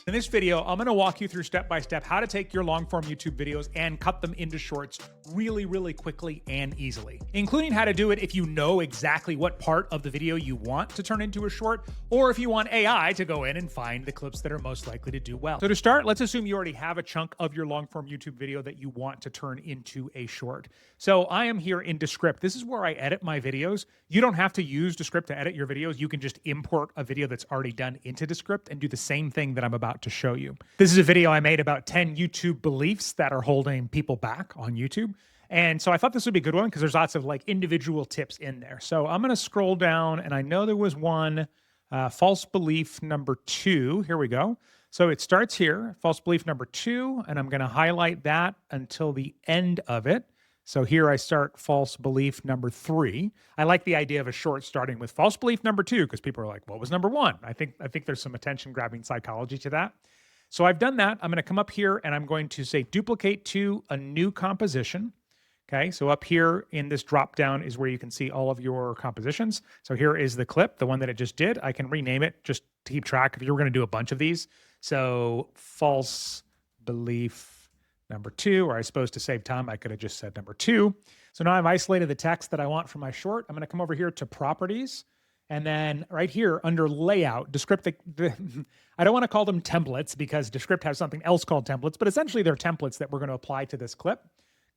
In this video, I'm gonna walk you through step-by-step how to take your long-form YouTube videos and cut them into shorts really, really quickly and easily, including how to do it if you know exactly what part of the video you want to turn into a short, or if you want AI to go in and find the clips that are most likely to do well. So to start, let's assume you already have a chunk of your long-form YouTube video that you want to turn into a short. So I am here in Descript. This is where I edit my videos. You don't have to use Descript to edit your videos. You can just import a video that's already done into Descript and do the same thing that I'm about to show you. This is a video I made about 10 YouTube beliefs that are holding people back on YouTube. And so I thought this would be a good one because there's lots of like individual tips in there. So I'm going to scroll down, and I know there was one, false belief number 2. Here we go. So it starts here, false belief number 2, and I'm going to highlight that until the end of it. So here I start false belief number 3. I like the idea of a short starting with false belief number 2 because people are like, what was number 1? I think there's some attention grabbing psychology to that. So I've done that. I'm going to come up here and I'm going to say duplicate to a new composition. Okay, so up here in this drop down is where you can see all of your compositions. So here is the clip, the one that it just did. I can rename it just to keep track if you were going to do a bunch of these. So false belief number 2, or I suppose to save time, I could have just said number 2. So now I've isolated the text that I want for my short. I'm going to come over here to properties. And then right here under layout, Descript, I don't want to call them templates because Descript has something else called templates, but essentially they're templates that we're going to apply to this clip.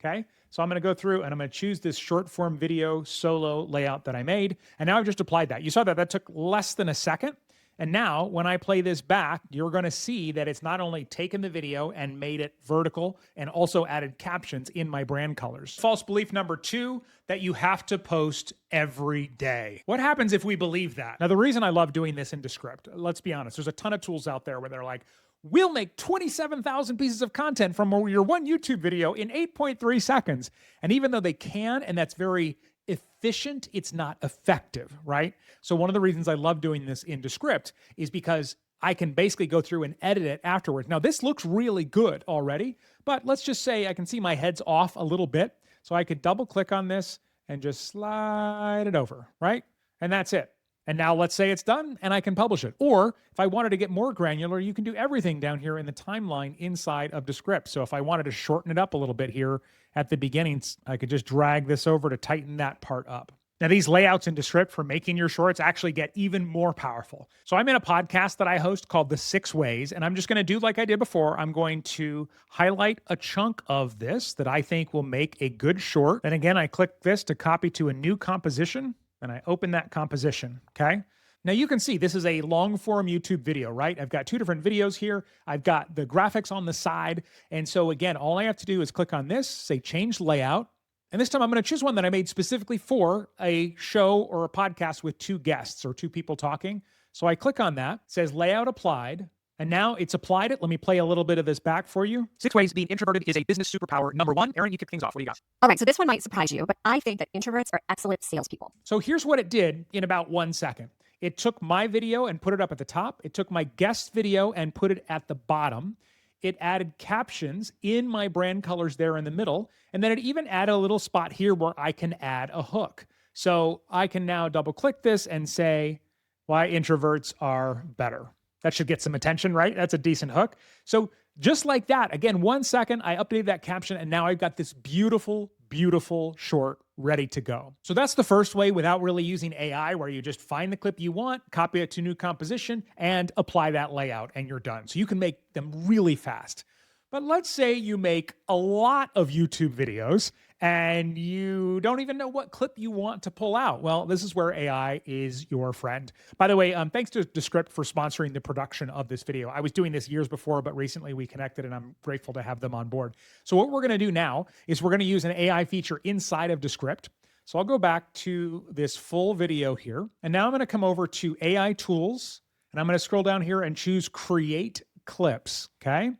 Okay, so I'm going to go through and I'm going to choose this short form video solo layout that I made. And now I've just applied that. You saw that took less than a second. And now when I play this back, you're going to see that it's not only taken the video and made it vertical and also added captions in my brand colors. False belief number 2, that you have to post every day. What happens if we believe that? Now, the reason I love doing this in Descript, let's be honest, there's a ton of tools out there where they're like, we'll make 27,000 pieces of content from your one YouTube video in 8.3 seconds. And even though they can, and that's very efficient, it's not effective, right? So one of the reasons I love doing this in Descript is because I can basically go through and edit it afterwards. Now, this looks really good already, but let's just say I can see my head's off a little bit. So I could double click on this and just slide it over, right? And that's it. And now let's say it's done and I can publish it. Or if I wanted to get more granular, you can do everything down here in the timeline inside of Descript. So if I wanted to shorten it up a little bit here at the beginning, I could just drag this over to tighten that part up. Now, these layouts in Descript for making your shorts actually get even more powerful. So I'm in a podcast that I host called The 6 Ways, and I'm just going to do like I did before. I'm going to highlight a chunk of this that I think will make a good short. Then again, I click this to copy to a new composition, and I open that composition, okay? Now you can see this is a long form YouTube video, right? I've got 2 different videos here. I've got the graphics on the side. And so again, all I have to do is click on this, say change layout. And this time I'm going to choose one that I made specifically for a show or a podcast with 2 guests or 2 people talking. So I click on that, it says layout applied. And now it's applied it. Let me play a little bit of this back for you. 6 ways being introverted is a business superpower. Number 1, Aaron, you kick things off. What do you got? All right, so this one might surprise you, but I think that introverts are excellent salespeople. So here's what it did in about 1 second. It took my video and put it up at the top. It took my guest video and put it at the bottom. It added captions in my brand colors there in the middle. And then it even added a little spot here where I can add a hook. So I can now double click this and say why introverts are better. That should get some attention, right? That's a decent hook. So just like that, again, 1 second, I updated that caption and now I've got this beautiful, beautiful short ready to go. So that's the first way without really using AI, where you just find the clip you want, copy it to new composition, and apply that layout, and you're done. So you can make them really fast. But let's say you make a lot of YouTube videos and you don't even know what clip you want to pull out. Well, this is where AI is your friend. By the way, thanks to Descript for sponsoring the production of this video. I was doing this years before, but recently we connected and I'm grateful to have them on board. So what we're going to do now is we're going to use an AI feature inside of Descript. So I'll go back to this full video here. And now I'm going to come over to AI tools and I'm going to scroll down here and choose create clips. Okay.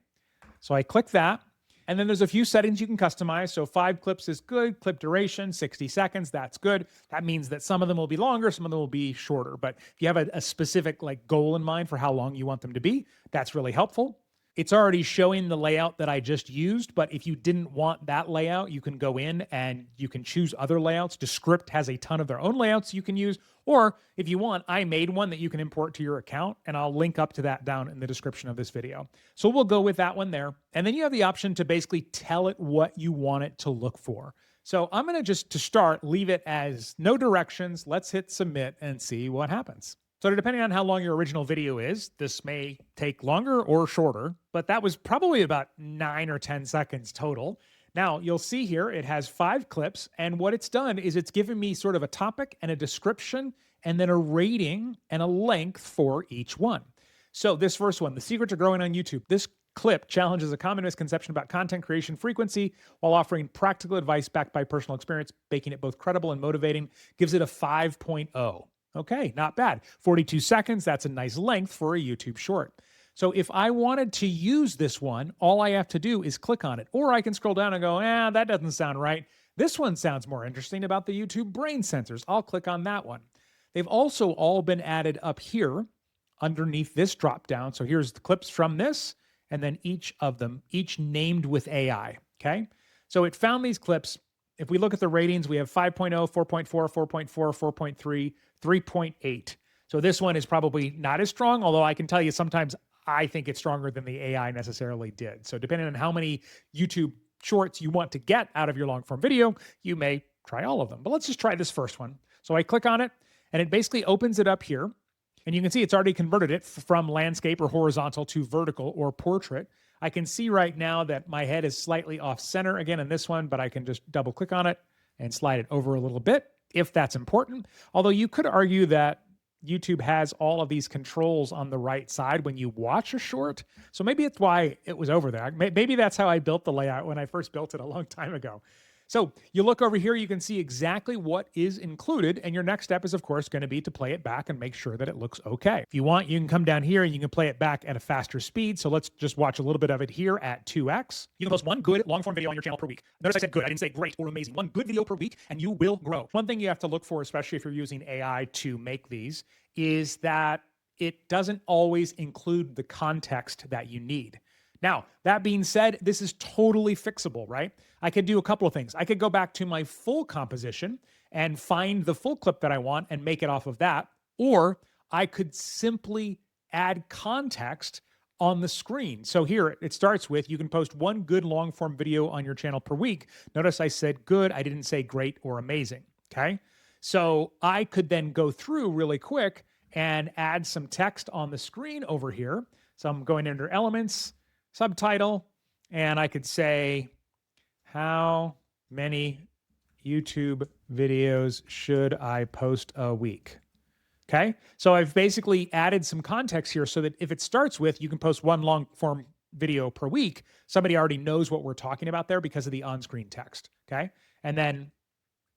So I click that. And then there's a few settings you can customize. So 5 clips is good. Clip duration, 60 seconds, that's good. That means that some of them will be longer, some of them will be shorter. But if you have a specific like goal in mind for how long you want them to be, that's really helpful. It's already showing the layout that I just used, but if you didn't want that layout, you can go in and you can choose other layouts. Descript has a ton of their own layouts you can use, or if you want, I made one that you can import to your account, and I'll link up to that down in the description of this video. So we'll go with that one there. And then you have the option to basically tell it what you want it to look for. So I'm going to just, to start, leave it as no directions. Let's hit submit and see what happens. So depending on how long your original video is, this may take longer or shorter, but that was probably about 9 or 10 seconds total. Now you'll see here, it has 5 clips, and what it's done is it's given me sort of a topic and a description and then a rating and a length for each one. So this first one, the secret to growing on YouTube. This clip challenges a common misconception about content creation frequency while offering practical advice backed by personal experience, making it both credible and motivating, gives it a 5.0. Okay, not bad. 42 seconds, that's a nice length for a YouTube short. So if I wanted to use this one, all I have to do is click on it. Or I can scroll down and go, that doesn't sound right. This one sounds more interesting about the YouTube brain sensors. I'll click on that one. They've also all been added up here underneath this drop down. So here's the clips from this, and then each of them, each named with AI, okay? So it found these clips. If we look at the ratings, we have 5.0, 4.4, 4.4, 4.3, 3.8. So this one is probably not as strong, although I can tell you sometimes I think it's stronger than the AI necessarily did. So depending on how many YouTube shorts you want to get out of your long form video, you may try all of them. But let's just try this first one. So I click on it and it basically opens it up here. And you can see it's already converted it from landscape or horizontal to vertical or portrait. I can see right now that my head is slightly off center again in this one, but I can just double click on it and slide it over a little bit if that's important. Although you could argue that YouTube has all of these controls on the right side when you watch a short. So maybe it's why it was over there. Maybe that's how I built the layout when I first built it a long time ago. So you look over here, you can see exactly what is included. And your next step is, of course, going to be to play it back and make sure that it looks okay. If you want, you can come down here and you can play it back at a faster speed. So let's just watch a little bit of it here at 2x. You can post one good long form video on your channel per week. Notice I said good. I didn't say great or amazing. One good video per week and you will grow. One thing you have to look for, especially if you're using AI to make these, is that it doesn't always include the context that you need. Now, that being said, this is totally fixable, right? I could do a couple of things. I could go back to my full composition and find the full clip that I want and make it off of that. Or I could simply add context on the screen. So here it starts with, you can post one good long form video on your channel per week. Notice I said good, I didn't say great or amazing, okay? So I could then go through really quick and add some text on the screen over here. So I'm going under elements, subtitle, and I could say, how many YouTube videos should I post a week? Okay, so I've basically added some context here so that if it starts with, you can post one long form video per week, somebody already knows what we're talking about there because of the on-screen text, okay? And then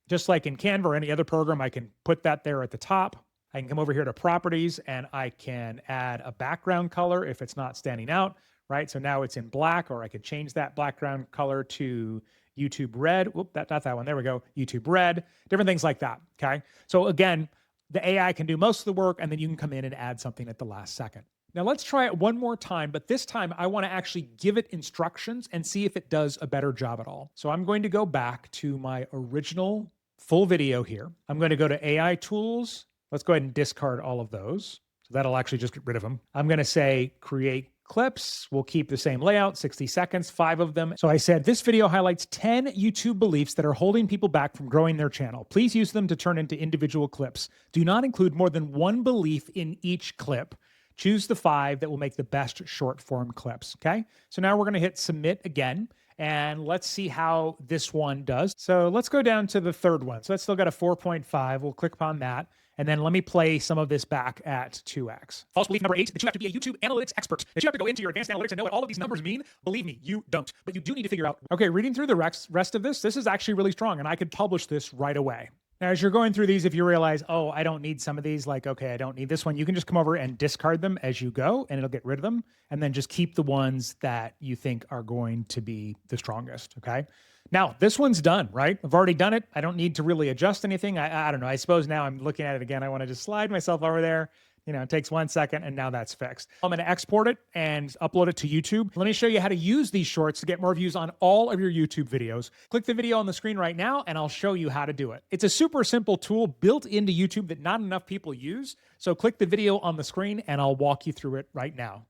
just like in Canva or any other program, I can put that there at the top. I can come over here to properties and I can add a background color if it's not standing out, right? So now it's in black, or I could change that background color to YouTube red. Whoop, not that one. There we go. YouTube red, different things like that, okay? So again, the AI can do most of the work and then you can come in and add something at the last second. Now let's try it one more time, but this time I want to actually give it instructions and see if it does a better job at all. So I'm going to go back to my original full video here. I'm going to go to AI tools. Let's go ahead and discard all of those. So that'll actually just get rid of them. I'm going to say create clips. We'll keep the same layout, 60 seconds, 5 of them. So I said, this video highlights 10 YouTube beliefs that are holding people back from growing their channel. Please use them to turn into individual clips. Do not include more than one belief in each clip. Choose the 5 that will make the best short form clips, okay? So now we're gonna hit submit again, and let's see how this one does. So let's go down to the third one. So that's still got a 4.5. We'll click upon that. And then let me play some of this back at 2x. False belief number 8, that you have to be a YouTube analytics expert. That you have to go into your advanced analytics and know what all of these numbers mean. Believe me, you don't. But you do need to figure out. Okay, reading through the rest of this is actually really strong, and I could publish this right away. Now, as you're going through these, if you realize, oh, I don't need some of these, like, okay, I don't need this one, you can just come over and discard them as you go, and it'll get rid of them, and then just keep the ones that you think are going to be the strongest, okay? Now, this one's done, right? I've already done it. I don't need to really adjust anything. I don't know. I suppose now I'm looking at it again. I want to just slide myself over there, It takes 1 second and now that's fixed. I'm going to export it and upload it to YouTube. Let me show you how to use these shorts to get more views on all of your YouTube videos. Click the video on the screen right now and I'll show you how to do it. It's a super simple tool built into YouTube that not enough people use. So click the video on the screen and I'll walk you through it right now.